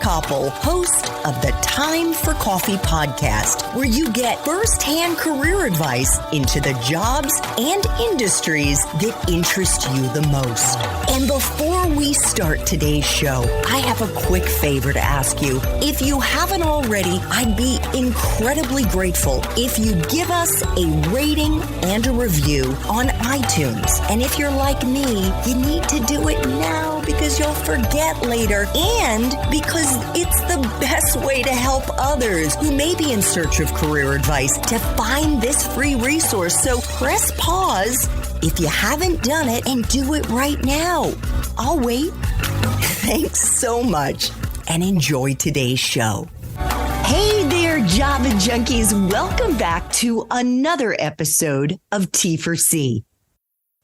Koppel, host of the Time for Coffee podcast, where you get firsthand career advice into the jobs and industries that interest you the most. And before we start today's show, I have a quick favor to ask you. If you haven't already, I'd be incredibly grateful if you give us a rating and a review on iTunes. And if you're like me, you need to do it now because you'll forget later and because it's the best way to help others who may be in search of career advice to find this free resource. So press pause if you haven't done it and do it right now. I'll wait. Thanks so much and enjoy today's show. Hey there, Java Junkies. Welcome back to another episode of T for C.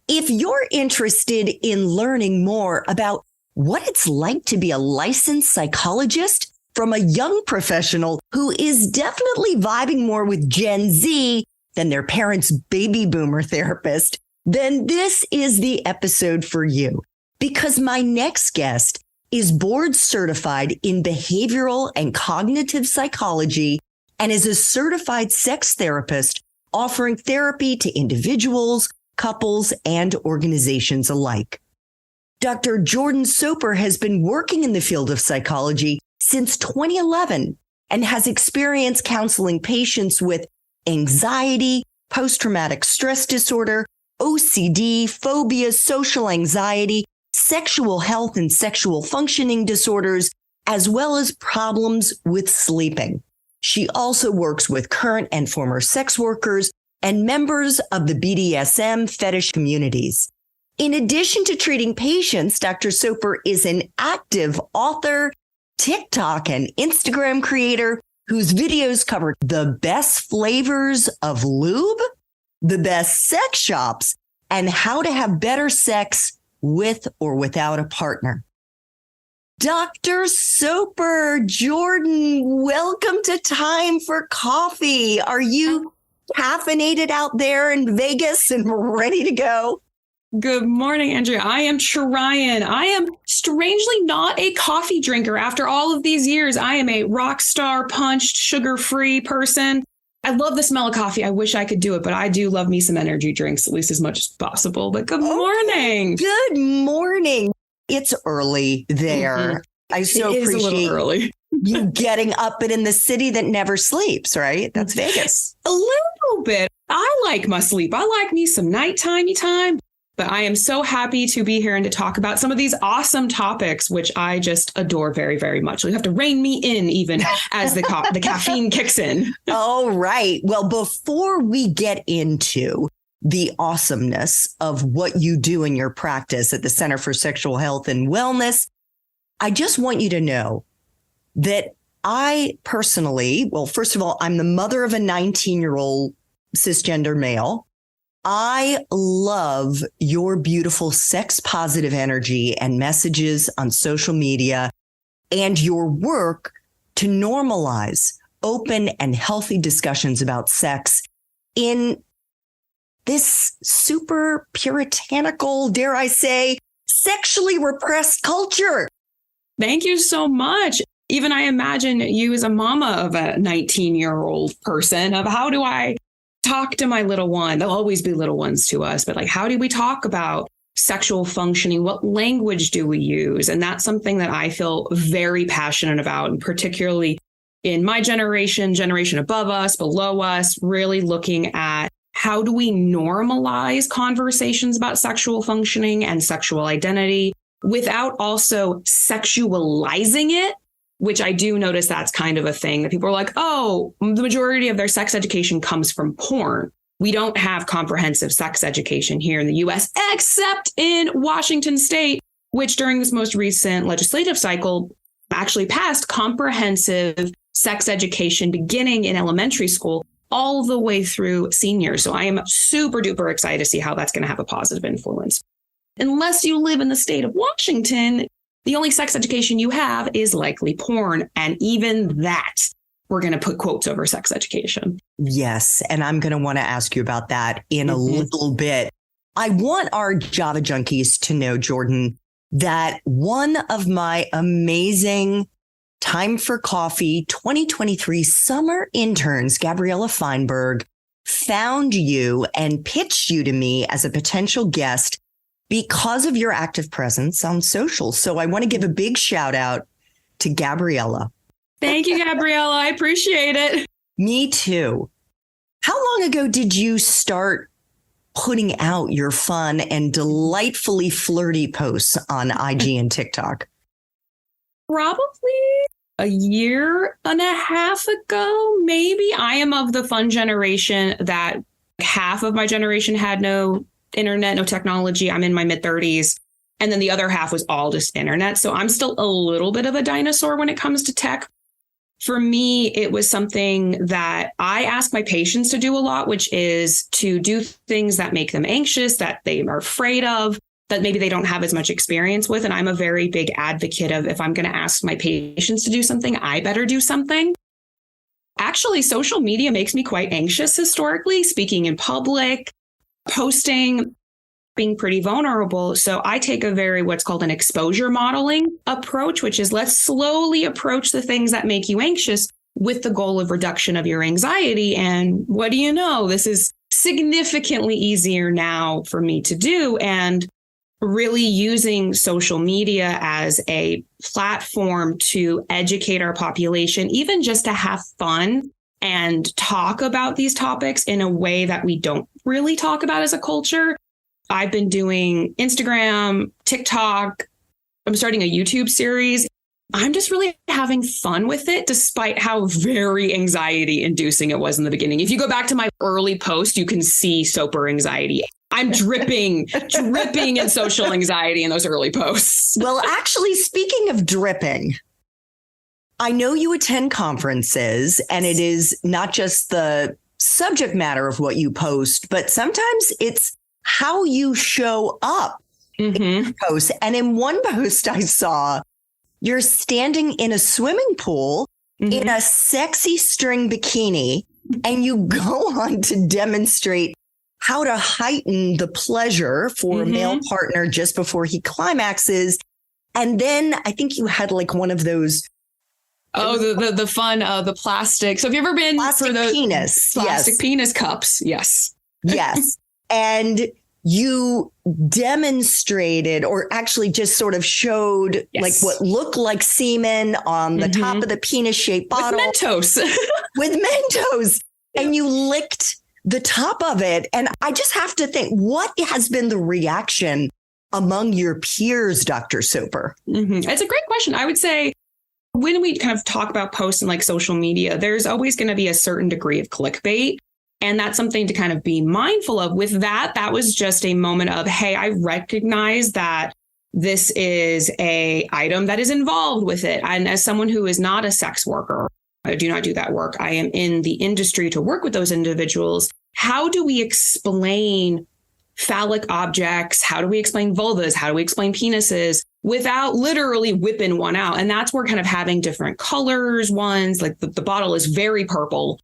If you're interested in learning more about what it's like to be a licensed psychologist from a young professional who is definitely vibing more with Gen Z than their parents' baby boomer therapist, then this is the episode for you. Because my next guest is board certified in behavioral and cognitive psychology and is a certified sex therapist offering therapy to individuals, couples, and organizations alike. Dr. Jordan Soper has been working in the field of psychology since 2011 and has experience counseling patients with anxiety, post-traumatic stress disorder, OCD, phobias, social anxiety, sexual health and sexual functioning disorders, as well as problems with sleeping. She also works with current and former sex workers and members of the BDSM fetish communities. In addition to treating patients, Dr. Soper is an active author, TikTok and Instagram creator whose videos cover the best flavors of lube, the best sex shops, and how to have better sex with or without a partner. Dr. Soper, Jordan, welcome to Time for Coffee. Are you caffeinated out there in Vegas and ready to go? Good morning, Andrea. I am trying. I am strangely not a coffee drinker. After all of these years, I am a rock star, punched, sugar-free person. I love the smell of coffee. I wish I could do it, but I do love me some energy drinks, at least as much as possible. But good morning. Good morning. It's early there. Mm-hmm. I so it is appreciate a little early. you getting up and in the city that never sleeps, right? That's Vegas. A little bit. I like my sleep. I like me some nighttime time. But I am so happy to be here and to talk about some of these awesome topics, which I just adore very, very much. So you have to rein me in even as the caffeine kicks in. All right. Well, before we get into the awesomeness of what you do in your practice at the Center for Sexual Health and Wellness, I just want you to know that I personally, well, first of all, I'm the mother of a 19-year-old cisgender male. I love your beautiful sex positive energy and messages on social media and your work to normalize open and healthy discussions about sex in this super puritanical, dare I say, sexually repressed culture. Thank you so much. Even I imagine you as a mama of a 19-year-old person of how do I talk to my little one? They'll always be little ones to us, but like, how do we talk about sexual functioning? What language do we use? And that's something that I feel very passionate about, and particularly in my generation above us, below us, really looking at how do we normalize conversations about sexual functioning and sexual identity without also sexualizing it, which I do notice that's kind of a thing that people are like, oh, the majority of their sex education comes from porn. We don't have comprehensive sex education here in the U.S., except in Washington State, which during this most recent legislative cycle actually passed comprehensive sex education beginning in elementary school all the way through seniors. So I am super duper excited to see how that's going to have a positive influence. Unless you live in the state of Washington, the only sex education you have is likely porn. And even that, we're going to put quotes over sex education. Yes. And I'm going to want to ask you about that in a little bit. I want our Java junkies to know, Jordan, that one of my amazing Time for Coffee 2023 summer interns, Gabriella Feinberg, found you and pitched you to me as a potential guest because of your active presence on social. So I want to give a big shout out to Gabriella. Thank you, Gabriella. I appreciate it. Me too. How long ago did you start putting out your fun and delightfully flirty posts on IG and TikTok? Probably a year and a half ago, maybe. I am of the fun generation that half of my generation had no internet, no technology. I'm in my mid-30s. And then the other half was all just internet. So I'm still a little bit of a dinosaur when it comes to tech. For me, it was something that I ask my patients to do a lot, which is to do things that make them anxious, that they are afraid of, that maybe they don't have as much experience with. And I'm a very big advocate of, if I'm going to ask my patients to do something, I better do something. Actually, social media makes me quite anxious historically, speaking in public, posting, being pretty vulnerable. So I take a very what's called an exposure modeling approach, which is let's slowly approach the things that make you anxious with the goal of reduction of your anxiety. And what do you know? This is significantly easier now for me to do. And really using social media as a platform to educate our population, even just to have fun and talk about these topics in a way that we don't really talk about as a culture. I've been doing Instagram, TikTok. I'm starting a YouTube series. I'm just really having fun with it, despite how very anxiety inducing it was in the beginning. If you go back to my early post, you can see Soper anxiety. I'm dripping in social anxiety in those early posts. Well, actually, speaking of dripping, I know you attend conferences, and it is not just the subject matter of what you post, but sometimes it's how you show up in posts. And in one post I saw, you're standing in a swimming pool in a sexy string bikini, and you go on to demonstrate how to heighten the pleasure for a male partner just before he climaxes. And then I think you had like one of those. Oh, the fun, the plastic. So have you ever been plastic for the penis? Plastic penis cups? Yes. Yes. And you demonstrated, or actually just sort of showed like what looked like semen on the top of the penis-shaped bottle. With Mentos. With Mentos. And you licked the top of it. And I just have to think, what has been the reaction among your peers, Dr. Soper? It's a great question. I would say when we kind of talk about posts and like social media, there's always going to be a certain degree of clickbait. And that's something to kind of be mindful of. With that was just a moment of, hey, I recognize that this is a item that is involved with it. And as someone who is not a sex worker, I do not do that work. I am in the industry to work with those individuals. How do we explain phallic objects? How do we explain vulvas? How do we explain penises without literally whipping one out? And that's where kind of having different colors, ones like the bottle is very purple.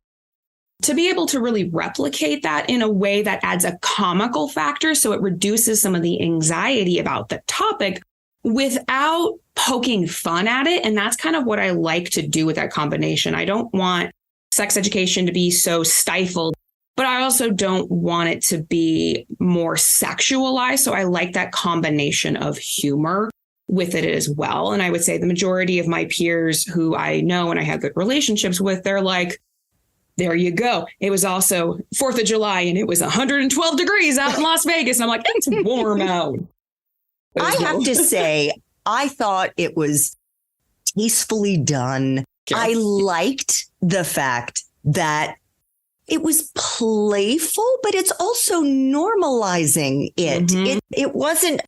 To be able to really replicate that in a way that adds a comical factor, so it reduces some of the anxiety about the topic without poking fun at it. And that's kind of what I like to do with that combination. I don't want sex education to be so stifled, but I also don't want it to be more sexualized. So I like that combination of humor with it as well. And I would say the majority of my peers who I know and I have good relationships with, they're like, there you go. It was also 4th of July and it was 112 degrees out in Las Vegas. And I'm like, it's warm out. I have to say, I thought it was tastefully done. Yeah. I liked the fact that it was playful, but it's also normalizing it. It wasn't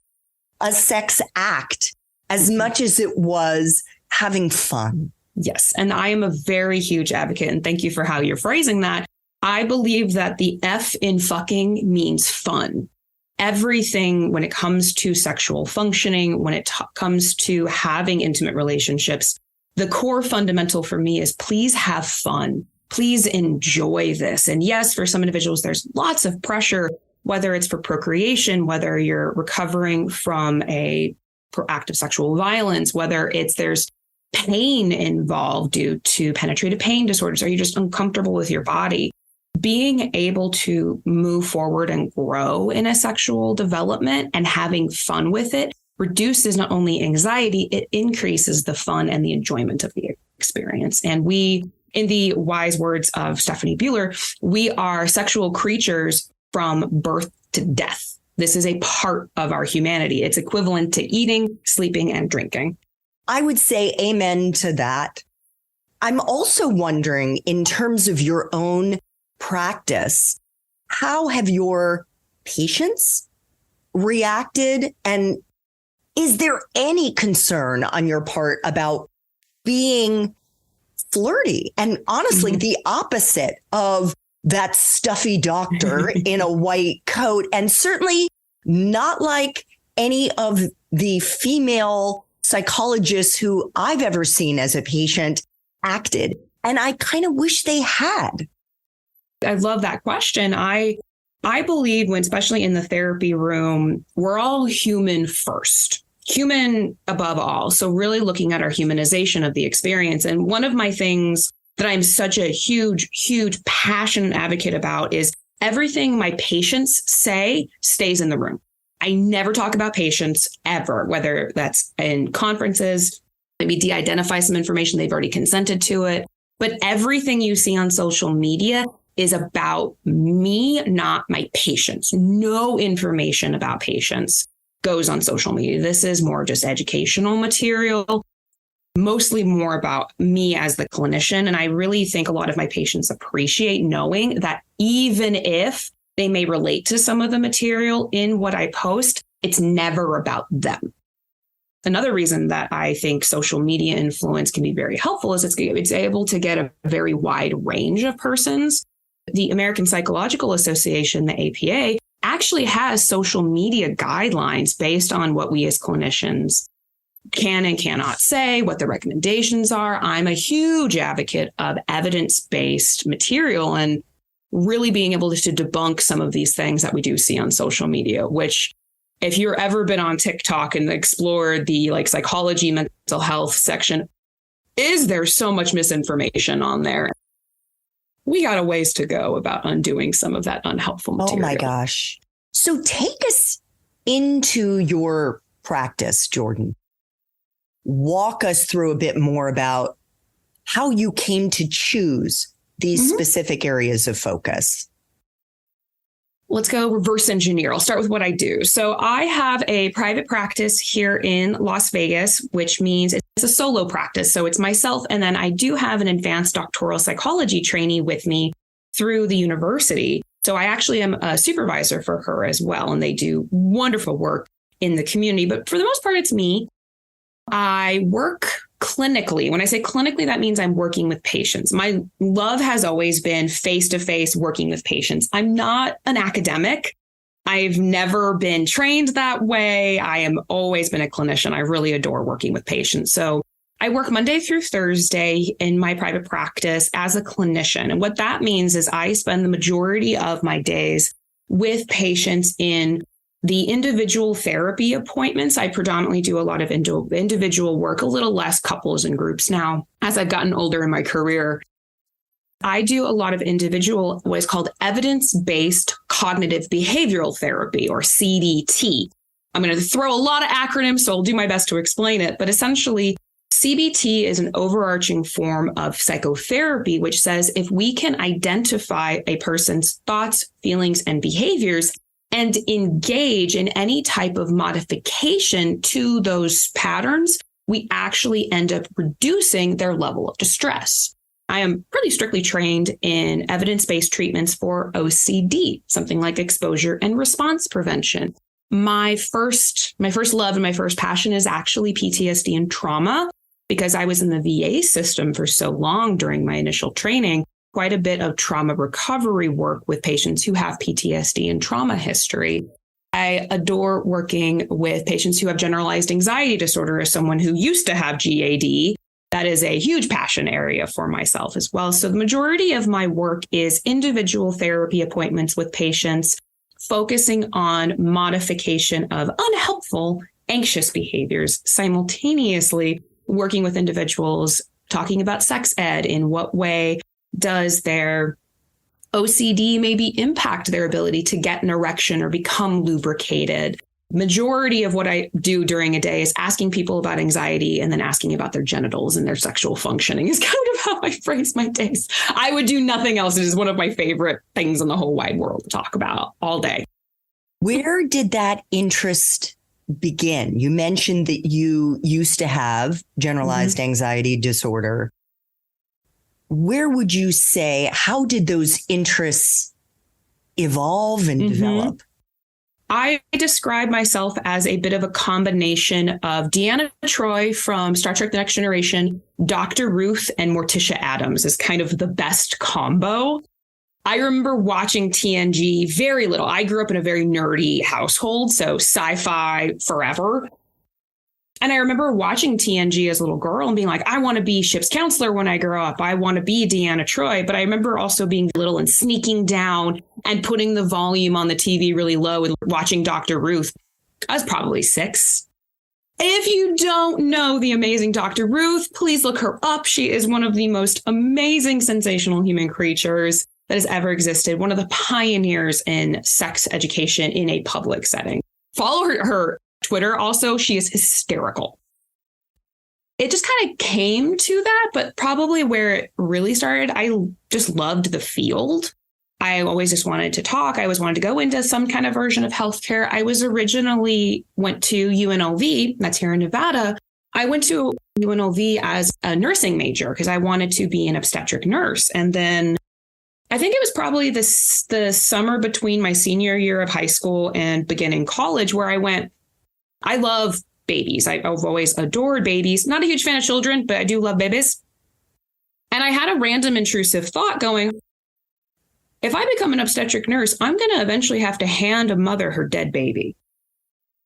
a sex act as much as it was having fun. Yes. And I am a very huge advocate. And thank you for how you're phrasing that. I believe that the F in fucking means fun. Everything when it comes to sexual functioning, when it comes to having intimate relationships, the core fundamental for me is please have fun. Please enjoy this. And yes, for some individuals, there's lots of pressure, whether it's for procreation, whether you're recovering from a proactive sexual violence, whether it's there's pain involved due to penetrative pain disorders? Are you just uncomfortable with your body? Being able to move forward and grow in a sexual development and having fun with it reduces not only anxiety, it increases the fun and the enjoyment of the experience. And we, in the wise words of Stephanie Buehler, we are sexual creatures from birth to death. This is a part of our humanity. It's equivalent to eating, sleeping, and drinking. I would say amen to that. I'm also wondering, in terms of your own practice, how have your patients reacted? And is there any concern on your part about being flirty and honestly the opposite of that stuffy doctor in a white coat, and certainly not like any of the female psychologists who I've ever seen as a patient acted? And I kind of wish they had. I love that question. I believe when, especially in the therapy room, we're all human first, human above all. So really looking at our humanization of the experience. And one of my things that I'm such a huge, huge passionate advocate about is everything my patients say stays in the room. I never talk about patients ever, whether that's in conferences, maybe de-identify some information, they've already consented to it. But everything you see on social media is about me, not my patients. No information about patients goes on social media. This is more just educational material, mostly more about me as the clinician. And I really think a lot of my patients appreciate knowing that even if they may relate to some of the material in what I post, it's never about them. Another reason that I think social media influence can be very helpful is it's able to get a very wide range of persons. The American Psychological Association, the APA, actually has social media guidelines based on what we as clinicians can and cannot say, what the recommendations are. I'm a huge advocate of evidence-based material and really being able to debunk some of these things that we do see on social media, which if you've ever been on TikTok and explored the psychology, mental health section, there's so much misinformation on there. We got a ways to go about undoing some of that unhelpful material. Oh my gosh. So take us into your practice, Jordan. Walk us through a bit more about how you came to choose these specific areas of focus. Let's go reverse engineer. I'll start with what I do. So I have a private practice here in Las Vegas, which means it's a solo practice. So it's myself. And then I do have an advanced doctoral psychology trainee with me through the university. So I actually am a supervisor for her as well. And they do wonderful work in the community. But for the most part, it's me. I work clinically. When I say clinically, that means I'm working with patients. My love has always been face-to-face working with patients. I'm not an academic. I've never been trained that way. I am always been a clinician. I really adore working with patients. So I work Monday through Thursday in my private practice as a clinician. And what that means is I spend the majority of my days with patients in the individual therapy appointments. I predominantly do a lot of individual work, a little less couples and groups now. As I've gotten older in my career, I do a lot of individual, what is called evidence-based cognitive behavioral therapy, or CBT. I'm going to throw a lot of acronyms, so I'll do my best to explain it. But essentially, CBT is an overarching form of psychotherapy, which says if we can identify a person's thoughts, feelings, and behaviors, and engage in any type of modification to those patterns, we actually end up reducing their level of distress. I am pretty strictly trained in evidence-based treatments for OCD, something like exposure and response prevention. My first love and my first passion is actually PTSD and trauma, because I was in the VA system for so long during my initial training. Quite a bit of trauma recovery work with patients who have PTSD and trauma history. I adore working with patients who have generalized anxiety disorder. As someone who used to have GAD, that is a huge passion area for myself as well. So the majority of my work is individual therapy appointments with patients, focusing on modification of unhelpful, anxious behaviors, simultaneously working with individuals, talking about sex ed. In what way does their OCD maybe impact their ability to get an erection or become lubricated? Majority of what I do during a day is asking people about anxiety and then asking about their genitals and their sexual functioning is kind of how I phrase my days. I would do nothing else. It is one of my favorite things in the whole wide world to talk about all day. Where did that interest begin? You mentioned that you used to have generalized anxiety disorder. Where would you say, how did those interests evolve and develop? I describe myself as a bit of a combination of Deanna Troi from Star Trek The Next Generation, Dr. Ruth, and Morticia Addams is kind of the best combo. I remember watching TNG very little. I grew up in a very nerdy household, so sci-fi forever. And I remember watching TNG as a little girl and being like, I want to be ship's counselor when I grow up. I want to be Deanna Troi. But I remember also being little and sneaking down and putting the volume on the TV really low and watching Dr. Ruth. I was probably 6. If you don't know the amazing Dr. Ruth, please look her up. She is one of the most amazing, sensational human creatures that has ever existed. One of the pioneers in sex education in a public setting. Follow her Twitter also. She is hysterical. It just kind of came to that, but probably where it really started, I just loved the field. I always just wanted to talk. I always wanted to go into some kind of version of healthcare. I was originally went to UNLV, that's here in Nevada. I went to UNLV as a nursing major because I wanted to be an obstetric nurse. And then I think it was probably the summer between my senior year of high school and beginning college where I went, I love babies. I've always adored babies. Not a huge fan of children, but I do love babies. And I had a random intrusive thought going, if I become an obstetric nurse, I'm going to eventually have to hand a mother her dead baby.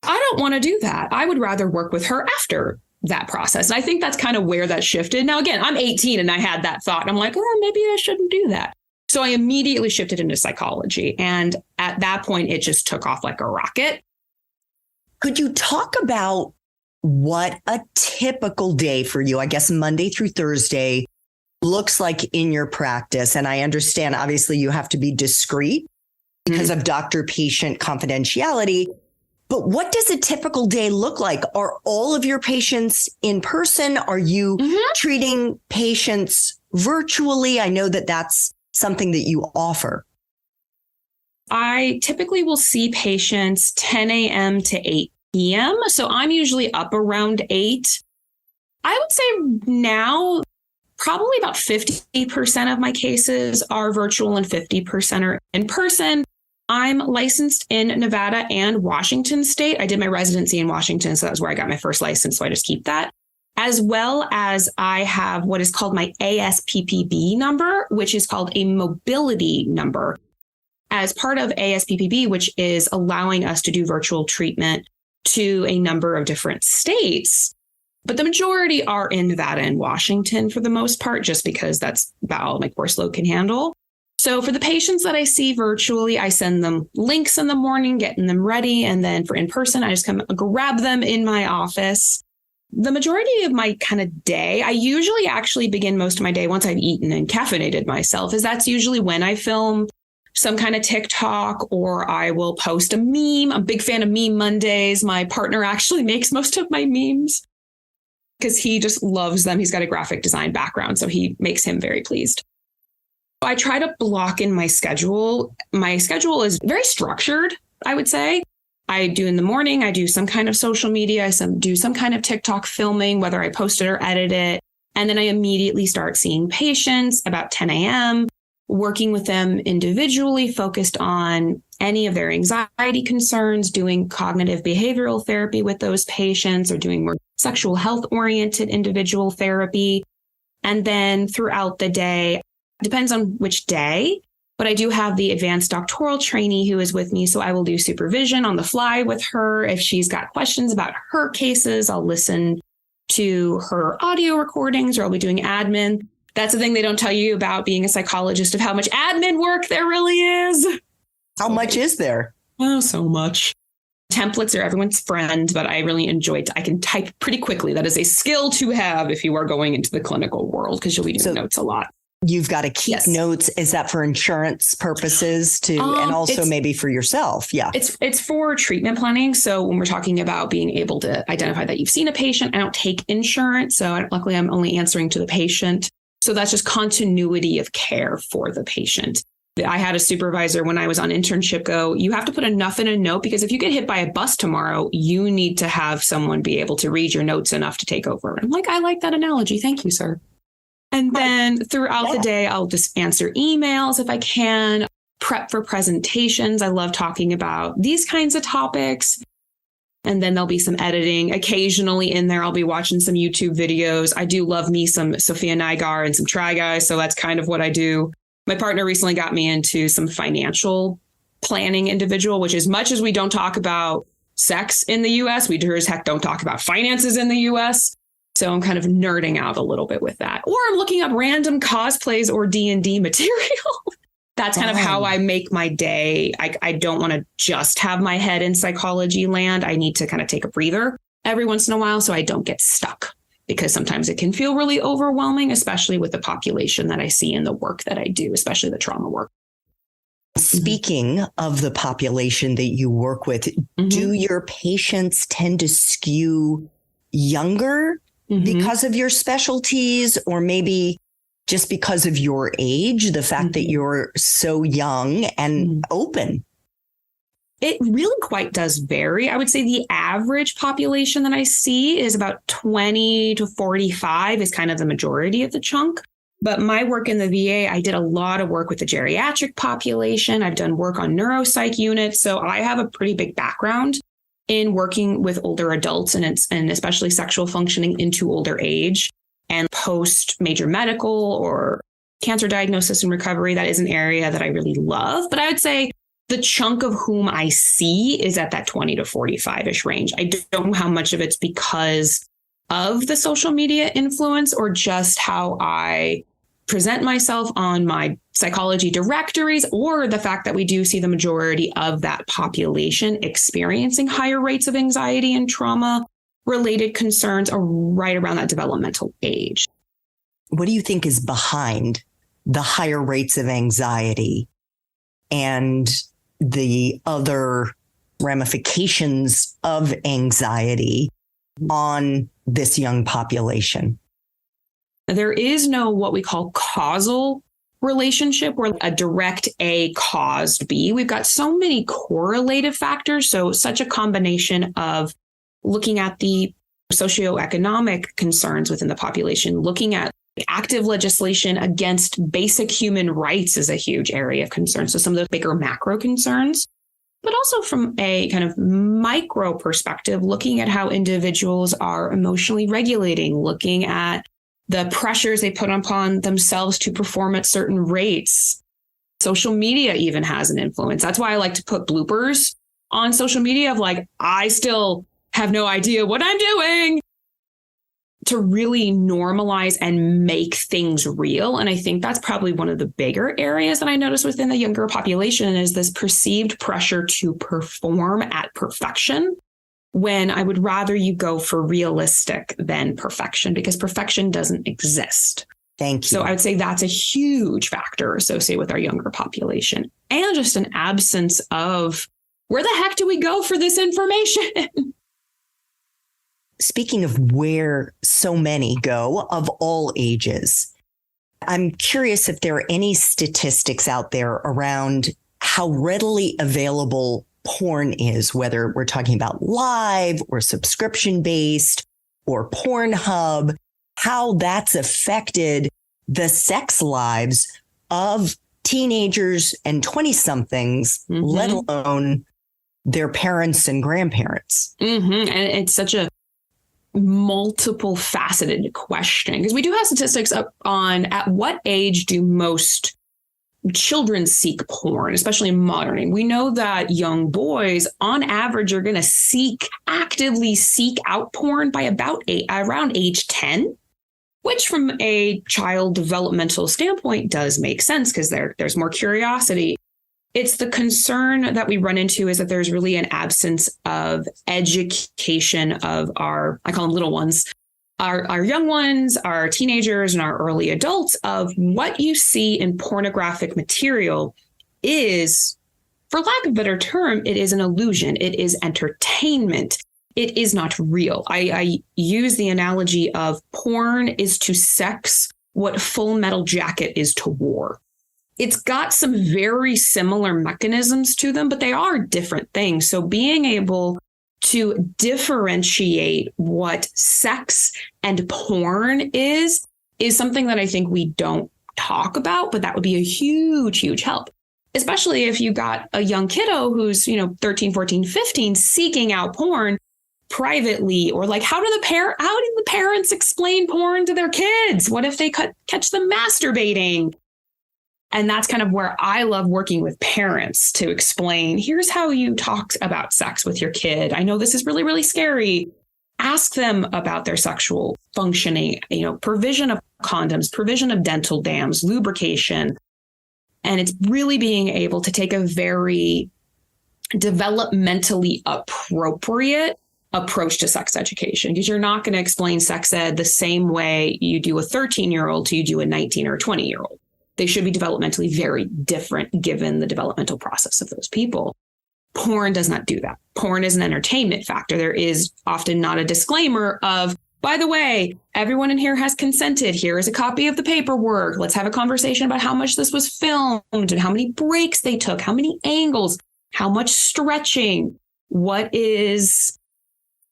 I don't want to do that. I would rather work with her after that process. And I think that's kind of where that shifted. Now, again, I'm 18 and I had that thought. And I'm like, oh, maybe I shouldn't do that. So I immediately shifted into psychology. And at that point, it just took off like a rocket. Could you talk about what a typical day for you, I guess Monday through Thursday, looks like in your practice? And I understand, obviously, you have to be discreet because of doctor-patient confidentiality. But what does a typical day look like? Are all of your patients in person? Are you treating patients virtually? I know that that's something that you offer. I typically will see patients 10 a.m. to 8 p.m. So I'm usually up around 8. I would say now probably about 50% of my cases are virtual and 50% are in person. I'm licensed in Nevada and Washington State. I did my residency in Washington, so that was where I got my first license. So I just keep that. As well as I have what is called my ASPPB number, which is called a mobility number. As part of ASPPB, which is allowing us to do virtual treatment to a number of different states. But the majority are in Nevada and Washington for the most part, just because that's about all my course load can handle. So for the patients that I see virtually, I send them links in the morning, getting them ready. And then for in person, I just come grab them in my office. The majority of my kind of day, I usually actually begin most of my day once I've eaten and caffeinated myself, is that's usually when I film some kind of TikTok or I will post a meme. I'm a big fan of Meme Mondays. My partner actually makes most of my memes because he just loves them. He's got a graphic design background, so he makes him very pleased. I try to block in my schedule. My schedule is very structured, I would say. I do in the morning, I do some kind of social media, I do some kind of TikTok filming, whether I post it or edit it. And then I immediately start seeing patients about 10 a.m., working with them individually, focused on any of their anxiety concerns, doing cognitive behavioral therapy with those patients, or doing more sexual health oriented individual therapy. And then throughout the day, depends on which day, but I do have the advanced doctoral trainee who is with me. So I will do supervision on the fly with her. If she's got questions about her cases, I'll listen to her audio recordings, or I'll be doing admin. That's the thing they don't tell you about being a psychologist, of how much admin work there really is. How much is there? Oh, so much. Templates are everyone's friend, but I really enjoyed. I can type pretty quickly. That is a skill to have if you are going into the clinical world, because you'll be doing notes a lot. You've got to keep notes. Is that for insurance purposes too? And also maybe for yourself? Yeah. It's for treatment planning. So when we're talking about being able to identify that you've seen a patient, I don't take insurance. So luckily I'm only answering to the patient. So that's just continuity of care for the patient. I had a supervisor when I was on internship go, you have to put enough in a note, because if you get hit by a bus tomorrow, you need to have someone be able to read your notes enough to take over. I'm like, I like that analogy. Thank you, sir. And then throughout the day, I'll just answer emails if I can, prep for presentations. I love talking about these kinds of topics. And then there'll be some editing. Occasionally in there, I'll be watching some YouTube videos. I do love me some Sophia Nygaard and some Try Guys. So that's kind of what I do. My partner recently got me into some financial planning individual, which as much as we don't talk about sex in the US, we sure as heck don't talk about finances in the US. So I'm kind of nerding out a little bit with that. Or I'm looking up random cosplays or D&D material. That's kind of how I make my day. I don't want to just have my head in psychology land. I need to kind of take a breather every once in a while so I don't get stuck. Because sometimes it can feel really overwhelming, especially with the population that I see in the work that I do, especially the trauma work. Speaking of the population that you work with, do your patients tend to skew younger because of your specialties, or maybe just because of your age, the fact that you're so young and open? It really quite does vary. I would say the average population that I see is about 20 to 45 is kind of the majority of the chunk. But my work in the VA, I did a lot of work with the geriatric population. I've done work on neuropsych units. So I have a pretty big background in working with older adults and especially sexual functioning into older age and post major medical or cancer diagnosis and recovery. That is an area that I really love. But I would say the chunk of whom I see is at that 20 to 45-ish range. I don't know how much of it's because of the social media influence or just how I present myself on my psychology directories, or the fact that we do see the majority of that population experiencing higher rates of anxiety and trauma related concerns are right around that developmental age. What do you think is behind the higher rates of anxiety and the other ramifications of anxiety on this young population? There is no what we call causal relationship where a direct A caused B. We've got so many correlative factors. So such a combination of looking at the socioeconomic concerns within the population, looking at active legislation against basic human rights is a huge area of concern. So some of the bigger macro concerns, but also from a kind of micro perspective, looking at how individuals are emotionally regulating, looking at the pressures they put upon themselves to perform at certain rates. Social media even has an influence. That's why I like to put bloopers on social media of like, I still have no idea what I'm doing, to really normalize and make things real. And I think that's probably one of the bigger areas that I notice within the younger population is this perceived pressure to perform at perfection, when I would rather you go for realistic than perfection, because perfection doesn't exist. Thank you. So I would say that's a huge factor associated with our younger population, and just an absence of where the heck do we go for this information? Speaking of where so many go of all ages, I'm curious if there are any statistics out there around how readily available porn is, whether we're talking about live or subscription based or Pornhub, how that's affected the sex lives of teenagers and 20-somethings, let alone their parents and grandparents. And it's such a multiple faceted question, because we do have statistics up on at what age do most children seek porn, especially in modern. We know that young boys on average are going to actively seek out porn by around age 10, which from a child developmental standpoint does make sense because there's more curiosity. It's the concern that we run into is that there's really an absence of education of I call them little ones, our young ones, our teenagers, and our early adults of what you see in pornographic material is, for lack of a better term, it is an illusion. It is entertainment. It is not real. I use the analogy of porn is to sex what Full Metal Jacket is to war. It's got some very similar mechanisms to them, but they are different things. So being able to differentiate what sex and porn is something that I think we don't talk about, but that would be a huge, huge help. Especially if you got a young kiddo who's, 13, 14, 15 seeking out porn privately, or like, how do the parents explain porn to their kids? What if they catch them masturbating? And that's kind of where I love working with parents to explain, here's how you talk about sex with your kid. I know this is really, really scary. Ask them about their sexual functioning, provision of condoms, provision of dental dams, lubrication. And it's really being able to take a very developmentally appropriate approach to sex education, because you're not going to explain sex ed the same way you do a 13-year-old to you do a 19 or a 20-year-old. They should be developmentally very different given the developmental process of those people. Porn does not do that. Porn is an entertainment factor. There is often not a disclaimer of, by the way, everyone in here has consented. Here is a copy of the paperwork. Let's have a conversation about how much this was filmed and how many breaks they took, how many angles, how much stretching, what is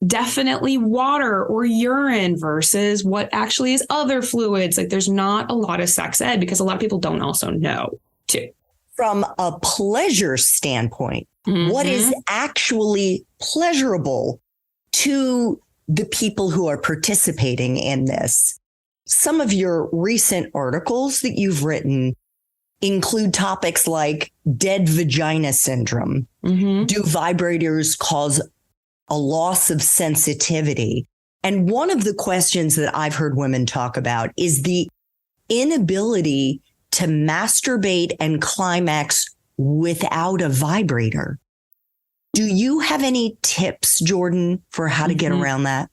definitely water or urine versus what actually is other fluids. Like, there's not a lot of sex ed because a lot of people don't also know too. From a pleasure standpoint, what is actually pleasurable to the people who are participating in this? Some of your recent articles that you've written include topics like dead vagina syndrome. Do vibrators cause a loss of sensitivity? And one of the questions that I've heard women talk about is the inability to masturbate and climax without a vibrator. Do you have any tips, Jordan, for how to get around that?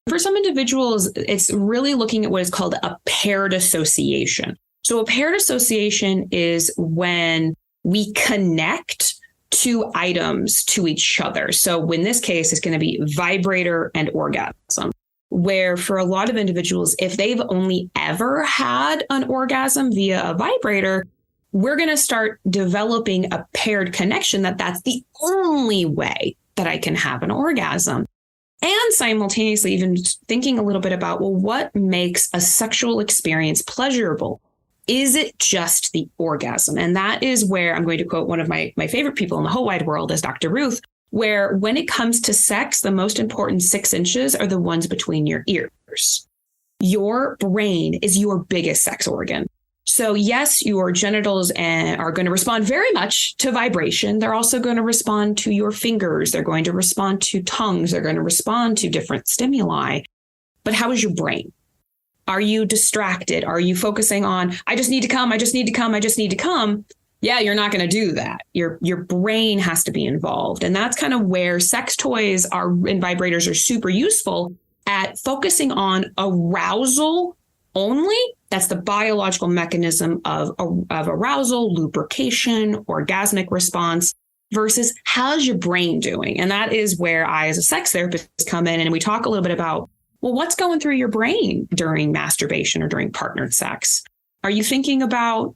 For some individuals, it's really looking at what is called a paired association. So a paired association is when we connect two items to each other. So in this case, it's going to be vibrator and orgasm, where for a lot of individuals, if they've only ever had an orgasm via a vibrator, we're going to start developing a paired connection that's the only way that I can have an orgasm. And simultaneously, even thinking a little bit about, well, what makes a sexual experience pleasurable? Is it just the orgasm? And that is where I'm going to quote one of my favorite people in the whole wide world is Dr. Ruth, where when it comes to sex, the most important 6 inches are the ones between your ears. Your brain is your biggest sex organ. So yes, your genitals are going to respond very much to vibration. They're also going to respond to your fingers. They're going to respond to tongues. They're going to respond to different stimuli. But how is your brain? Are you distracted? Are you focusing on, I just need to come, I just need to come, I just need to come? Yeah, you're not going to do that. Your brain has to be involved. And that's kind of where sex toys and vibrators are super useful at focusing on arousal only. That's the biological mechanism of arousal, lubrication, orgasmic response versus how's your brain doing? And that is where I, as a sex therapist, come in and we talk a little bit about, well, what's going through your brain during masturbation or during partnered sex? Are you thinking about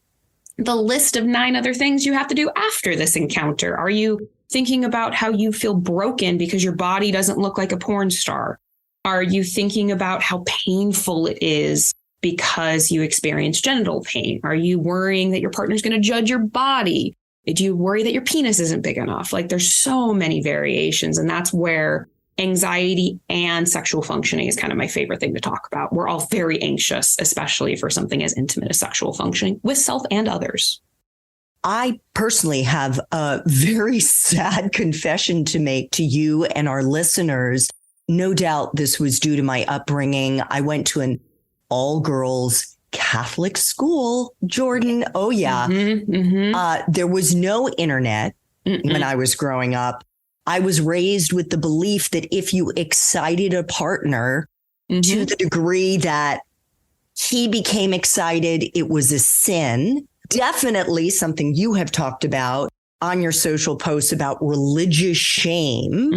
the list of 9 other things you have to do after this encounter? Are you thinking about how you feel broken because your body doesn't look like a porn star? Are you thinking about how painful it is because you experience genital pain? Are you worrying that your partner's going to judge your body? Do you worry that your penis isn't big enough? Like, there's so many variations. And that's where anxiety and sexual functioning is kind of my favorite thing to talk about. We're all very anxious, especially for something as intimate as sexual functioning with self and others. I personally have a very sad confession to make to you and our listeners. No doubt this was due to my upbringing. I went to an all-girls Catholic school, Jordan. Oh, yeah. There was no internet when I was growing up. I was raised with the belief that if you excited a partner to the degree that he became excited, it was a sin. Definitely something you have talked about on your social posts about religious shame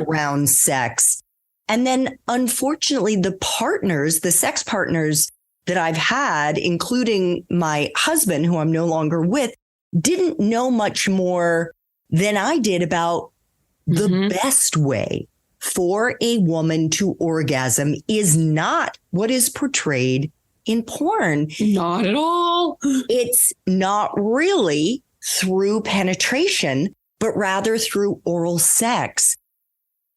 around sex. And then, unfortunately, the sex partners that I've had, including my husband, who I'm no longer with, didn't know much more than I did about the best way for a woman to orgasm is not what is portrayed in porn. Not at all. It's not really through penetration, but rather through oral sex.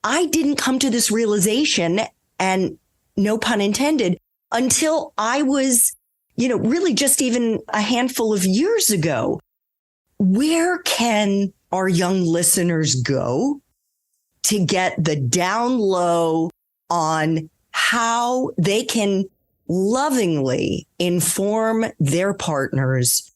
I didn't come to this realization, and no pun intended, until I was, really just even a handful of years ago. Where can our young listeners go to get the down low on how they can lovingly inform their partners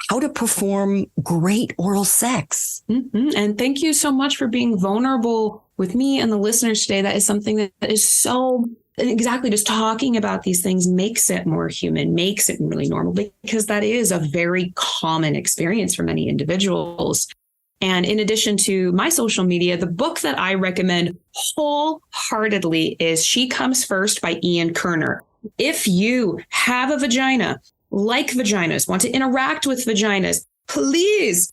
how to perform great oral sex? And thank you so much for being vulnerable with me and the listeners today. That is something that is so exactly, just talking about these things makes it more human, makes it really normal, because that is a very common experience for many individuals. And in addition to my social media, the book that I recommend wholeheartedly is She Comes First by Ian Kerner. If you have a vagina, like vaginas, want to interact with vaginas, please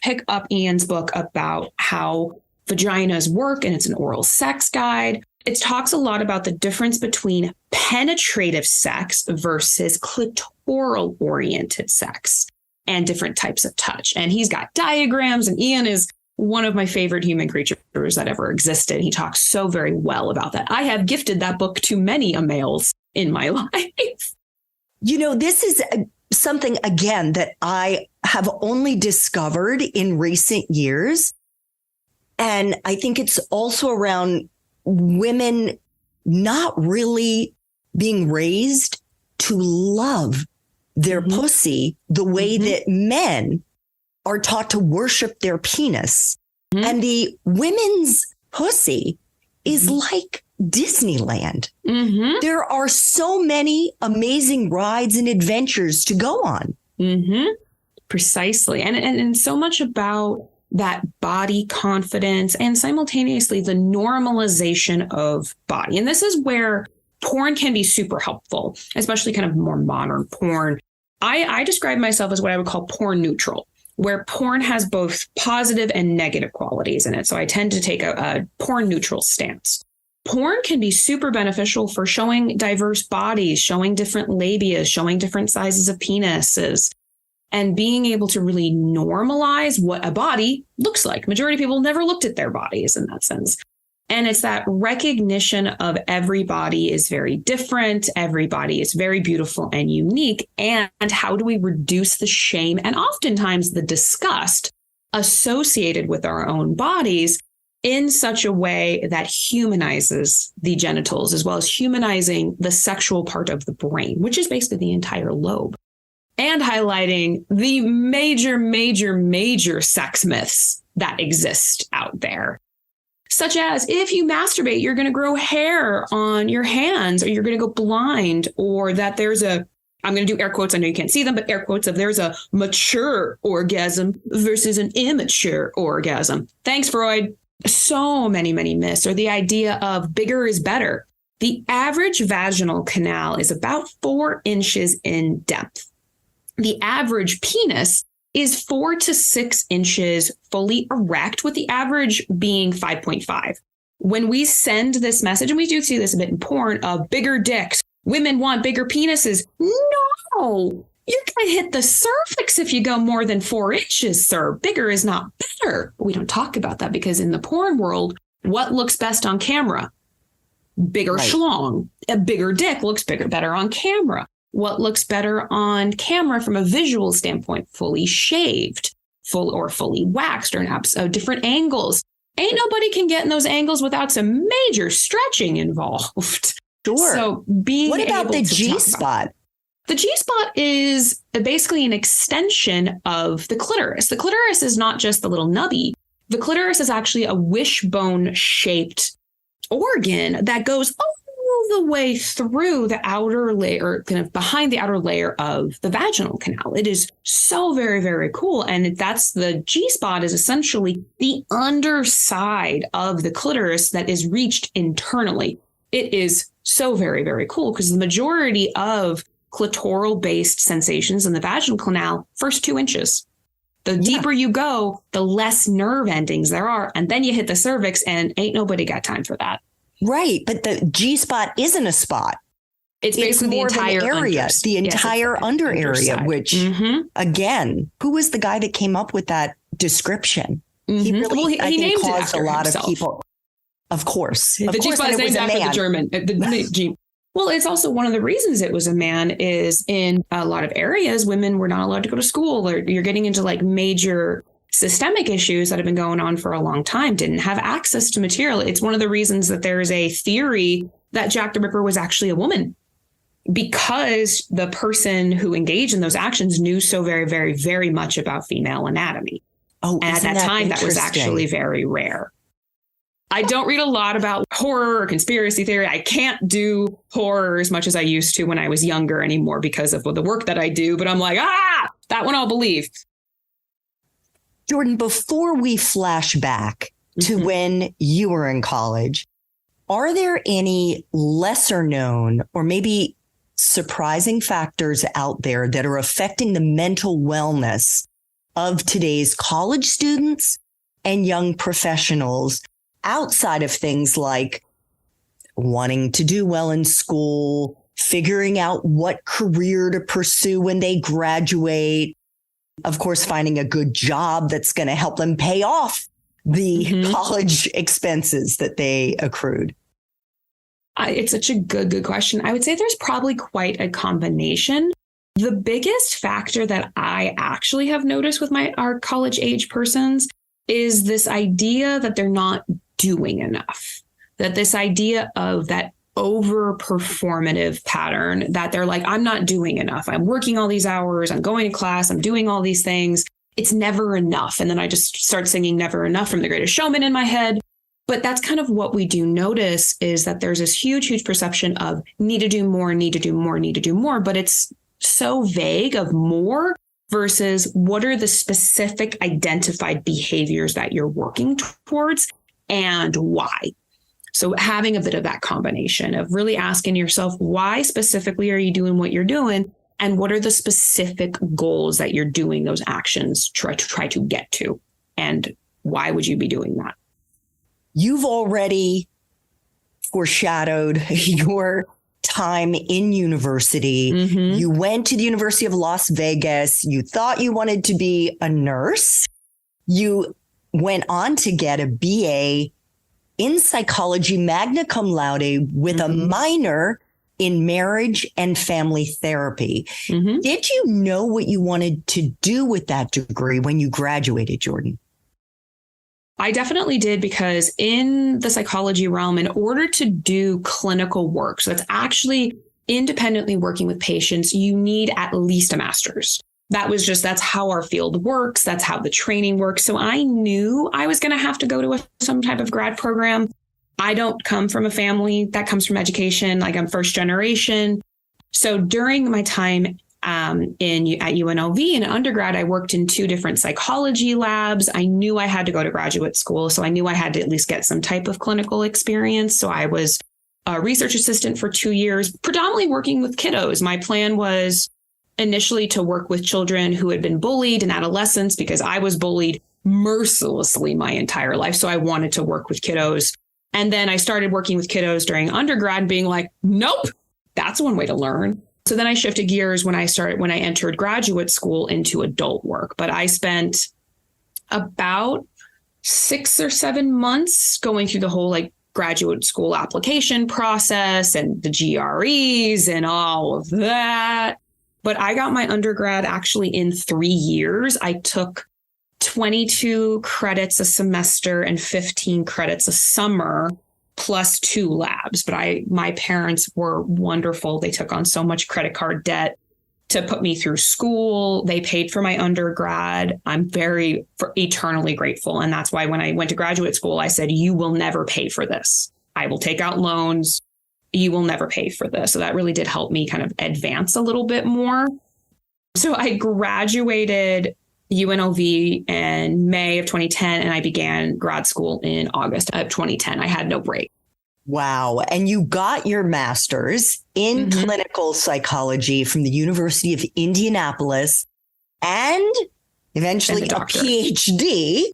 pick up Ian's book about how vaginas work. And it's an oral sex guide. It talks a lot about the difference between penetrative sex versus clitoral oriented sex and different types of touch. And he's got diagrams, and Ian is one of my favorite human creatures that ever existed. He talks so very well about that. I have gifted that book to many a males in my life. This is something, again, that I have only discovered in recent years. And I think it's also around women not really being raised to love their pussy the way that men are taught to worship their penis. And the women's pussy is like Disneyland. There are so many amazing rides and adventures to go on. Precisely. And so much about that body confidence and simultaneously the normalization of body. And this is where porn can be super helpful, especially kind of more modern porn. I describe myself as what I would call porn neutral, where porn has both positive and negative qualities in it. So I tend to take a porn neutral stance. Porn can be super beneficial for showing diverse bodies, showing different labia, showing different sizes of penises, and being able to really normalize what a body looks like. Majority of people never looked at their bodies in that sense. And it's that recognition of every body is very different. Every body is very beautiful and unique. And how do we reduce the shame and oftentimes the disgust associated with our own bodies in such a way that humanizes the genitals, as well as humanizing the sexual part of the brain, which is basically the entire lobe, and highlighting the major sex myths that exist out there. Such as, if you masturbate, you're going to grow hair on your hands, or you're going to go blind, or that there's I'm going to do air quotes. I know you can't see them, but air quotes of there's a mature orgasm versus an immature orgasm. Thanks, Freud. So many myths, or the idea of bigger is better. The average vaginal canal is about 4 inches in depth. The average penis is 4 to 6 inches fully erect, with the average being 5.5. When we send this message, and we do see this a bit in porn, of bigger dicks, women want bigger penises. No, you're going to hit the cervix if you go more than 4 inches, sir. Bigger is not better. But we don't talk about that, because in the porn world, what looks best on camera? Bigger schlong. A bigger dick looks better on camera. What looks better on camera from a visual standpoint? Fully shaved, fully waxed, or different angles. Ain't nobody can get in those angles without some major stretching involved. Sure. So what about the G-spot? The G-spot is basically an extension of the clitoris. The clitoris is not just the little nubby. The clitoris is actually a wishbone-shaped organ that goes all the way through the outer layer, kind of behind the outer layer of the vaginal canal. It is so very, very cool. And that's the G-spot is essentially the underside of the clitoris that is reached internally. It is so very, very cool because the majority of clitoral-based sensations in the vaginal canal, first 2 inches. The deeper you go, the less nerve endings there are. And then you hit the cervix and ain't nobody got time for that. Right. But the G-spot isn't a spot. It's basically the entire area, the entire under area, which again, who was the guy that came up with that description? He really, he named caused a lot of people. Of course. The G-spot is named after the German. Well, it's also one of the reasons it was a man is in a lot of areas, women were not allowed to go to school, or you're getting into like major systemic issues that have been going on for a long time, didn't have access to material. It's one of the reasons that there is a theory that Jack the Ripper was actually a woman, because the person who engaged in those actions knew so very, very, very much about female anatomy. Oh, and at that time, that was actually very rare. I don't read a lot about horror or conspiracy theory. I can't do horror as much as I used to when I was younger anymore because of the work that I do. But I'm like, that one I'll believe. Jordan, before we flash back to when you were in college, are there any lesser known or maybe surprising factors out there that are affecting the mental wellness of today's college students and young professionals outside of things like wanting to do well in school, figuring out what career to pursue when they graduate, of course, finding a good job that's going to help them pay off the college expenses that they accrued? It's such a good question. I would say there's probably quite a combination. The biggest factor that I actually have noticed with our college age persons is this idea that they're not doing enough, that this idea of that over performative pattern that they're like, I'm not doing enough. I'm working all these hours. I'm going to class. I'm doing all these things. It's never enough. And then I just start singing Never Enough from The Greatest Showman in my head. But that's kind of what we do notice is that there's this huge perception of need to do more, need to do more, need to do more. But it's so vague of more versus what are the specific identified behaviors that you're working towards and why. So having a bit of that combination of really asking yourself, why specifically are you doing what you're doing? And what are the specific goals that you're doing those actions try to get to? And why would you be doing that? You've already foreshadowed your time in university. You went to the University of Las Vegas. You thought you wanted to be a nurse. You went on to get a BA in psychology, magna cum laude, with a minor in marriage and family therapy. Did you know what you wanted to do with that degree when you graduated, Jordan? I definitely did, because in the psychology realm, in order to do clinical work, so that's actually independently working with patients, you need at least a master's. That's how our field works. That's how the training works. So I knew I was going to have to go to some type of grad program. I don't come from a family that comes from education. Like, I'm first generation. So during my time at UNLV in undergrad, I worked in 2 different psychology labs. I knew I had to go to graduate school. So I knew I had to at least get some type of clinical experience. So I was a research assistant for 2 years, predominantly working with kiddos. My plan was initially to work with children who had been bullied in adolescence, because I was bullied mercilessly my entire life. So I wanted to work with kiddos. And then I started working with kiddos during undergrad, being like, nope, that's one way to learn. So then I shifted gears when I entered graduate school into adult work. But I spent about 6 or 7 months going through the whole graduate school application process and the GREs and all of that. But I got my undergrad actually in 3 years. I took 22 credits a semester and 15 credits a summer plus 2 labs. But my parents were wonderful. They took on so much credit card debt to put me through school. They paid for my undergrad. I'm eternally grateful. And that's why when I went to graduate school, I said, you will never pay for this. I will take out loans. You will never pay for this. So that really did help me kind of advance a little bit more. So I graduated UNLV in May of 2010, and I began grad school in August of 2010. I had no break. Wow. And you got your master's in clinical psychology from the University of Indianapolis and eventually a PhD.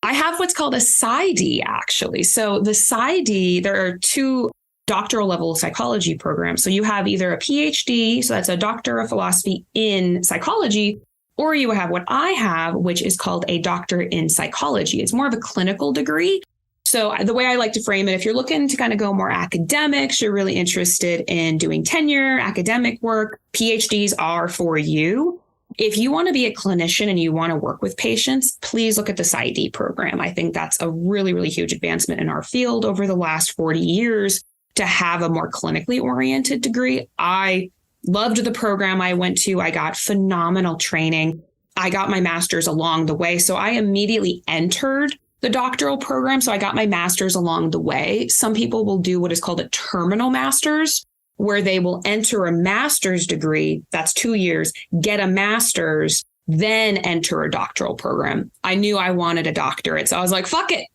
I have what's called a PsyD, actually. So the PsyD, there are 2 doctoral level psychology programs. So you have either a PhD, so that's a doctor of philosophy in psychology, or you have what I have, which is called a doctor in psychology. It's more of a clinical degree. So the way I like to frame it, if you're looking to kind of go more academics, you're really interested in doing tenure, academic work, PhDs are for you. If you want to be a clinician and you want to work with patients, please look at the PsyD program. I think that's a really, really huge advancement in our field over the last 40 years to have a more clinically oriented degree. I loved the program I went to. I got phenomenal training. I got my master's along the way. So I immediately entered the doctoral program. So I got my master's along the way. Some people will do what is called a terminal master's, where they will enter a master's degree. That's 2 years, get a master's, then enter a doctoral program. I knew I wanted a doctorate. So I was like, fuck it.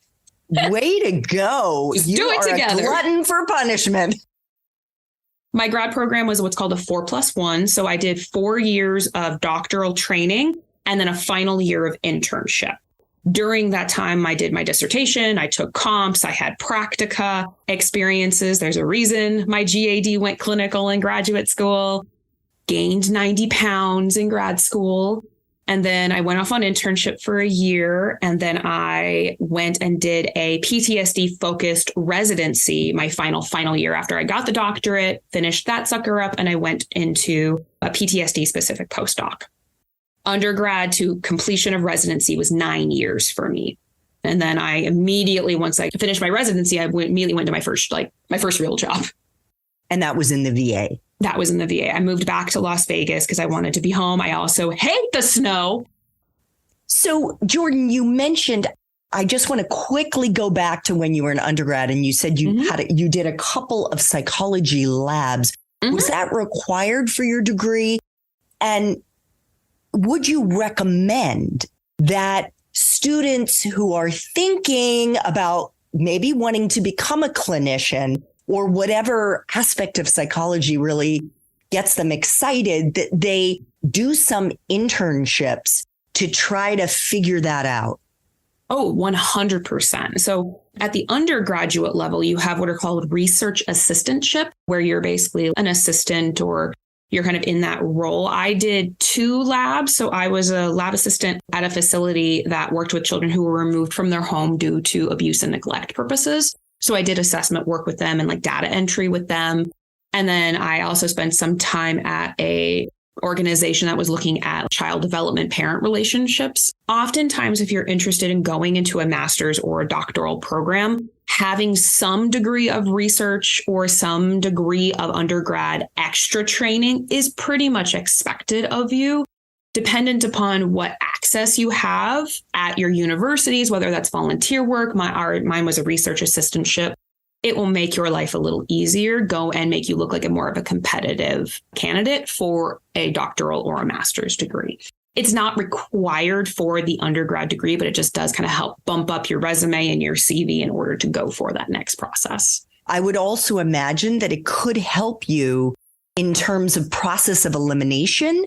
Way to go. Just do it together. A glutton for punishment. My grad program was what's called a 4+1. So I did 4 years of doctoral training and then a final year of internship. During that time, I did my dissertation. I took comps. I had practica experiences. There's a reason my GAD went clinical in graduate school, gained 90 pounds in grad school. And then I went off on internship for a year. And then I went and did a PTSD focused residency, my final year after I got the doctorate, finished that sucker up, and I went into a PTSD specific postdoc. Undergrad to completion of residency was 9 years for me. And then I immediately, once I finished my residency, I immediately went to my first real job. And that was in the VA. That was in the VA. I moved back to Las Vegas because I wanted to be home. I also hate the snow. So, Jordan, you mentioned, I just want to quickly go back to when you were an undergrad and you said you did a couple of psychology labs. Was that required for your degree? And would you recommend that students who are thinking about maybe wanting to become a clinician or whatever aspect of psychology really gets them excited, that they do some internships to try to figure that out? Oh, 100%. So at the undergraduate level, you have what are called research assistantship, where you're basically an assistant or you're kind of in that role. I did 2 labs. So I was a lab assistant at a facility that worked with children who were removed from their home due to abuse and neglect purposes. So I did assessment work with them and like data entry with them. And then I also spent some time at a organization that was looking at child development parent relationships. Oftentimes, if you're interested in going into a master's or a doctoral program, having some degree of research or some degree of undergrad extra training is pretty much expected of you, dependent upon what access you have at your universities, whether that's volunteer work. Mine was a research assistantship. It will make your life a little easier, go and make you look like a more of a competitive candidate for a doctoral or a master's degree. It's not required for the undergrad degree, but it just does kind of help bump up your resume and your CV in order to go for that next process. I would also imagine that it could help you in terms of process of elimination,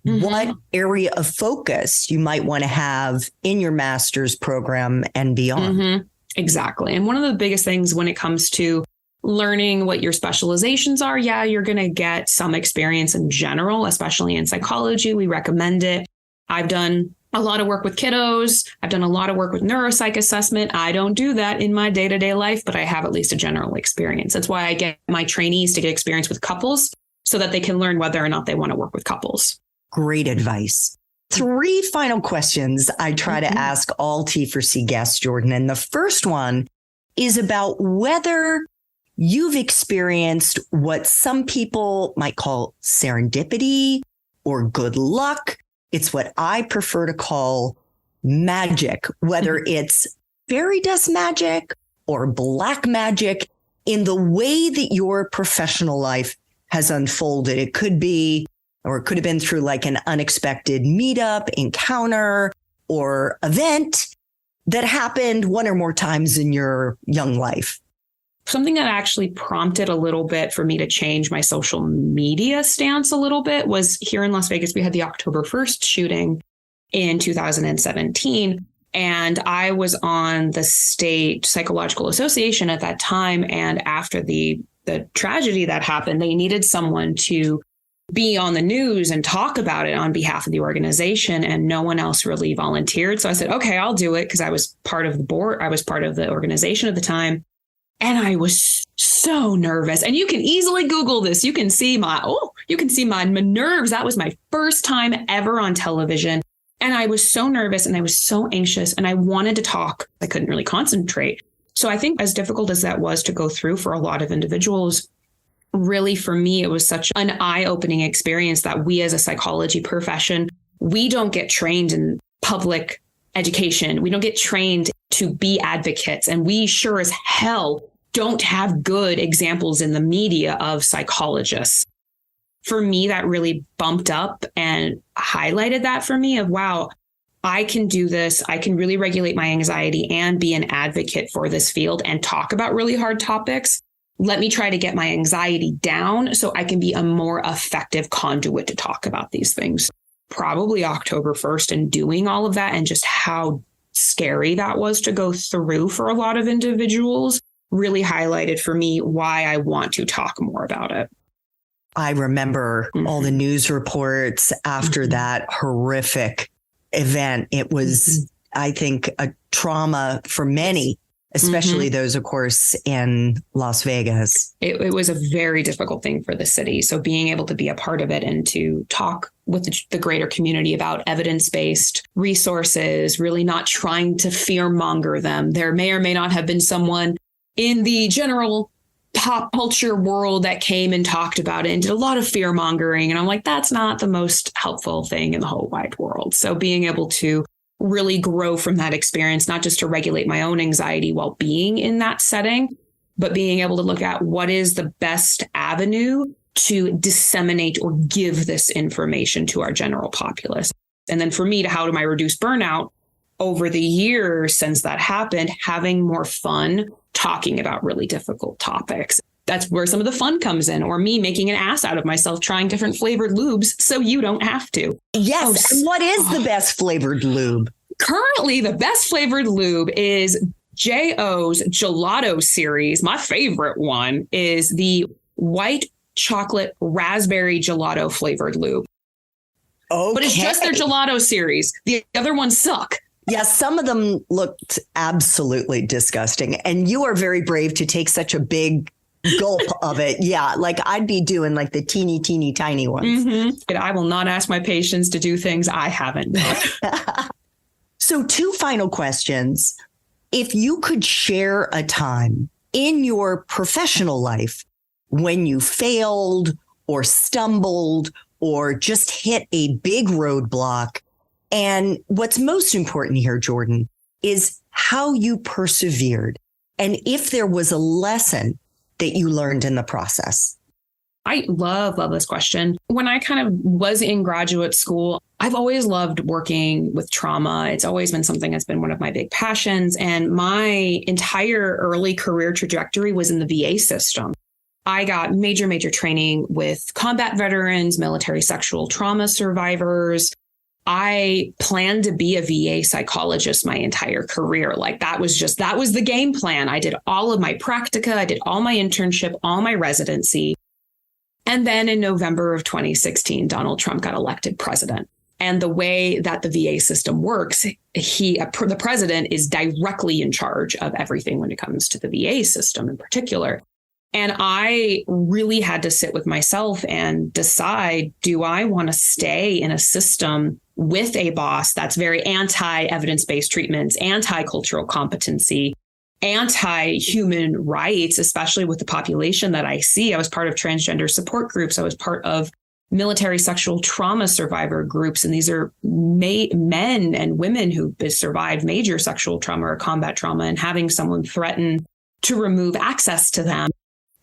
what area of focus you might want to have in your master's program and beyond. Exactly. And one of the biggest things when it comes to learning what your specializations are, you're going to get some experience in general, especially in psychology. We recommend it. I've done a lot of work with kiddos. I've done a lot of work with neuropsych assessment. I don't do that in my day-to-day life, but I have at least a general experience. That's why I get my trainees to get experience with couples so that they can learn whether or not they want to work with couples. Great advice. 3 final questions I try to ask all T4C guests, Jordan. And the first one is about whether you've experienced what some people might call serendipity or good luck. It's what I prefer to call magic, whether it's fairy dust magic or black magic in the way that your professional life has unfolded. It could be, or it could have been through like an unexpected meetup, encounter, or event that happened one or more times in your young life. Something that actually prompted a little bit for me to change my social media stance a little bit was here in Las Vegas. We had the October 1st shooting in 2017. And I was on the state psychological association at that time. And after the tragedy that happened, they needed someone to be on the news and talk about it on behalf of the organization. And no one else really volunteered. So I said, okay, I'll do it, because I was part of the board. I was part of the organization at the time. And I was so nervous. And you can easily Google this. You can see my nerves. That was my first time ever on television. And I was so nervous and I was so anxious and I wanted to talk. I couldn't really concentrate. So I think as difficult as that was to go through for a lot of individuals, really for me, it was such an eye-opening experience that we as a psychology profession, we don't get trained in public education. We don't get trained to be advocates. And we sure as hell don't have good examples in the media of psychologists. For me, that really bumped up and highlighted that for me of, wow, I can do this. I can really regulate my anxiety and be an advocate for this field and talk about really hard topics. Let me try to get my anxiety down so I can be a more effective conduit to talk about these things. Probably October 1st and doing all of that, and just how scary that was to go through for a lot of individuals really highlighted for me why I want to talk more about it. I remember all the news reports after that horrific event. It was, I think, a trauma for many, especially those, of course, in Las Vegas. It was a very difficult thing for the city. So being able to be a part of it and to talk with the greater community about evidence-based resources, really not trying to fear monger them. There may or may not have been someone in the general pop culture world that came and talked about it and did a lot of fear mongering. And I'm like, that's not the most helpful thing in the whole wide world. So being able to really grow from that experience, not just to regulate my own anxiety while being in that setting, but being able to look at what is the best avenue to disseminate or give this information to our general populace. And then for me, to how do I reduce burnout over the years since that happened, having more fun talking about really difficult topics. That's where some of the fun comes in, or me making an ass out of myself trying different flavored lubes so you don't have to. Yes. And what is the best flavored lube? Currently, the best flavored lube is J.O.'s Gelato series. My favorite one is the white chocolate raspberry gelato flavored lube. Okay. But it's just their gelato series. The other ones suck. Yeah, some of them looked absolutely disgusting. And you are very brave to take such a big gulp of it. Yeah, like I'd be doing like the teeny, teeny, tiny ones. And I will not ask my patients to do things I haven't done. So 2 final questions. If you could share a time in your professional life when you failed or stumbled or just hit a big roadblock, and what's most important here, Jordan, is how you persevered and if there was a lesson that you learned in the process. I love this question. When I kind of was in graduate school, I've always loved working with trauma. It's always been something that's been one of my big passions. And my entire early career trajectory was in the VA system. I got major training with combat veterans, military sexual trauma survivors. I planned to be a VA psychologist my entire career. Like that was the game plan. I did all of my practica. I did all my internship, all my residency. And then in November of 2016, Donald Trump got elected president. And the way that the VA system works, the president is directly in charge of everything when it comes to the VA system in particular. And I really had to sit with myself and decide, do I want to stay in a system with a boss that's very anti-evidence-based treatments, anti-cultural competency, anti-human rights, especially with the population that I see. I was part of transgender support groups. I was part of military sexual trauma survivor groups. And these are men and women who survived major sexual trauma or combat trauma, and having someone threaten to remove access to them.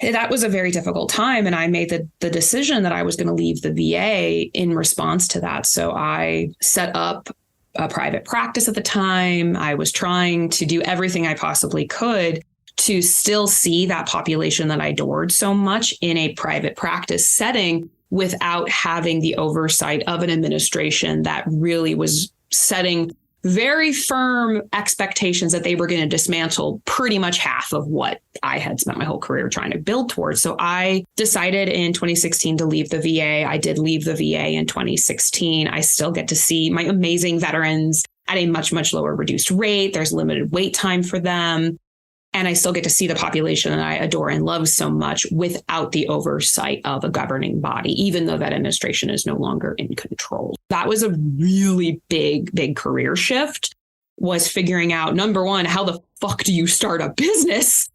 That was a very difficult time. And I made the decision that I was going to leave the VA in response to that. So I set up a private practice at the time. I was trying to do everything I possibly could to still see that population that I adored so much in a private practice setting without having the oversight of an administration that really was setting very firm expectations that they were going to dismantle pretty much half of what I had spent my whole career trying to build towards. So I decided in 2016 to leave the VA. I did leave the VA in 2016. I still get to see my amazing veterans at a much, much lower reduced rate. There's limited wait time for them. And I still get to see the population that I adore and love so much without the oversight of a governing body, even though that administration is no longer in control. That was a really big career shift, was figuring out, number one, how the fuck do you start a business?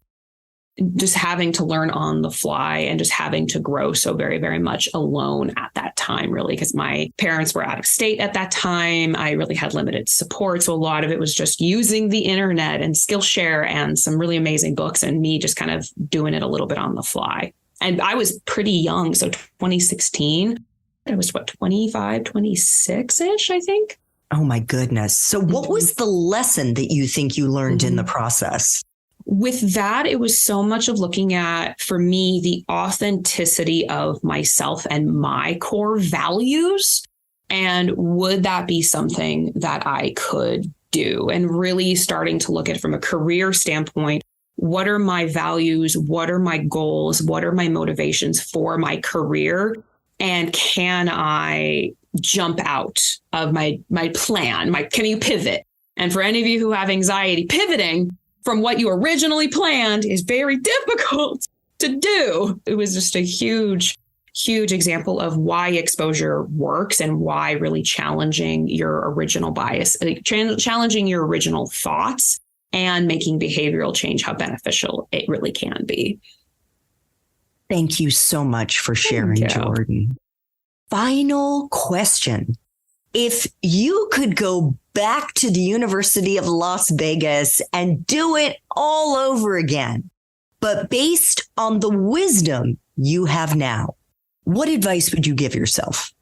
Just having to learn on the fly and just having to grow so very, very much alone at that time, really, because my parents were out of state at that time. I really had limited support. So a lot of it was just using the internet and Skillshare and some really amazing books, and me just kind of doing it a little bit on the fly. And I was pretty young. So 2016, I was 25, 26-ish, I think. Oh, my goodness. So what was the lesson that you think you learned in the process? With that, it was so much of looking at, for me, the authenticity of myself and my core values. And would that be something that I could do? And really starting to look at it from a career standpoint. What are my values? What are my goals? What are my motivations for my career? And can I jump out of my plan? Can you pivot? And for any of you who have anxiety, pivoting from what you originally planned is very difficult to do. It was just a huge example of why exposure works and why really challenging your original bias, challenging your original thoughts and making behavioral change, how beneficial it really can be. Thank you so much for sharing, Jordan. Final question. If you could go back to the University of Las Vegas and do it all over again, but based on the wisdom you have now, what advice would you give yourself?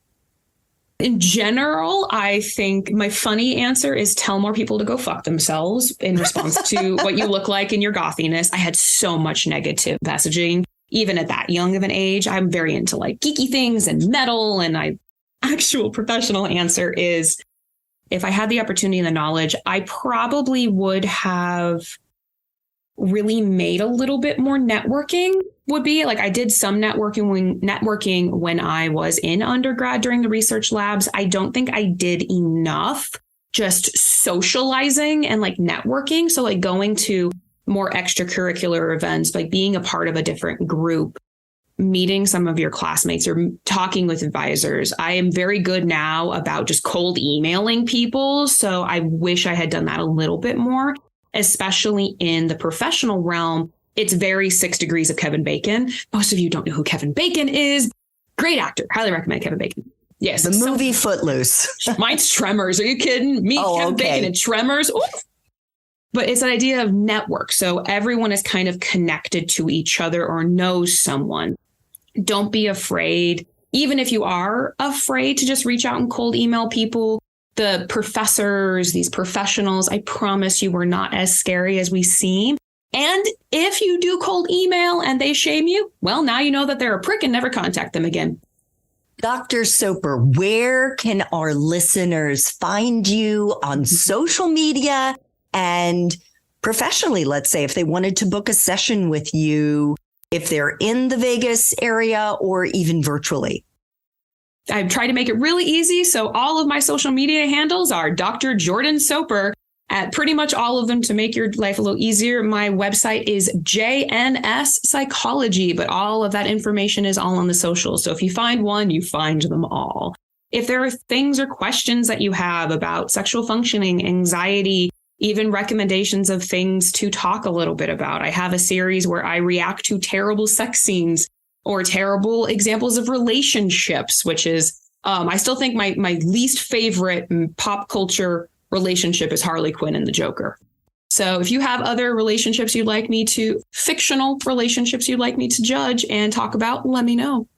In general, I think my funny answer is tell more people to go fuck themselves in response to what you look like in your gothiness. I had so much negative messaging, even at that young of an age. I'm very into like geeky things and metal, and actual professional answer is, if I had the opportunity and the knowledge, I probably would have really made a little bit more networking. Would be like, I did some networking when I was in undergrad during the research labs. I don't think I did enough just socializing and like networking. So like going to more extracurricular events, like being a part of a different group, meeting some of your classmates or talking with advisors. I am very good now about just cold emailing people. So I wish I had done that a little bit more, especially in the professional realm. It's very 6 Degrees of Kevin Bacon. Most of you don't know who Kevin Bacon is. Great actor. Highly recommend Kevin Bacon. Yes. The movie Footloose. Mine's Tremors. Are you kidding? Me, Kevin Bacon and Tremors. Oof. But it's an idea of network. So everyone is kind of connected to each other or knows someone. Don't be afraid. Even if you are afraid to just reach out and cold email people, the professors, these professionals, I promise you, we're not as scary as we seem. And if you do cold email and they shame you, well, now you know that they're a prick and never contact them again. Dr. Soper, where can our listeners find you on social media and professionally, let's say, if they wanted to book a session with you, if they're in the Vegas area or even virtually? I've tried to make it really easy. So all of my social media handles are Dr. Jordan Soper at pretty much all of them to make your life a little easier. My website is JNS Psychology, but all of that information is all on the socials. So if you find one, you find them all. If there are things or questions that you have about sexual functioning, anxiety, even recommendations of things to talk a little bit about. I have a series where I react to terrible sex scenes or terrible examples of relationships, which is, I still think my least favorite pop culture relationship is Harley Quinn and the Joker. So if you have other relationships you'd like me to, fictional relationships you'd like me to judge and talk about, let me know.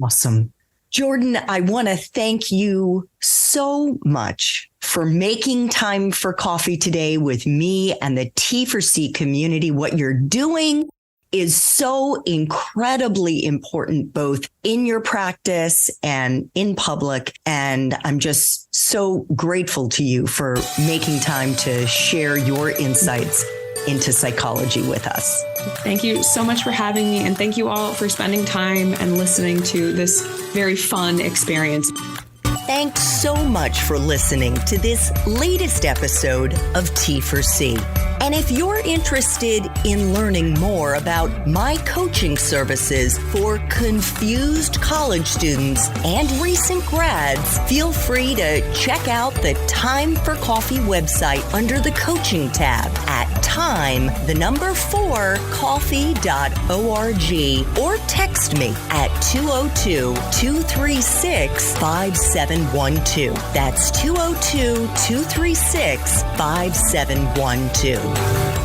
Awesome. Jordan, I want to thank you so much for making time for coffee today with me and the T4C community. What you're doing is so incredibly important, both in your practice and in public. And I'm just so grateful to you for making time to share your insights into psychology with us. Thank you so much for having me. And thank you all for spending time and listening to this very fun experience. Thanks so much for listening to this latest episode of T4C. And if you're interested in learning more about my coaching services for confused college students and recent grads, feel free to check out the Time for Coffee website under the coaching tab at time4coffee.org or text me at 202-236-5712. That's 202-236-5712.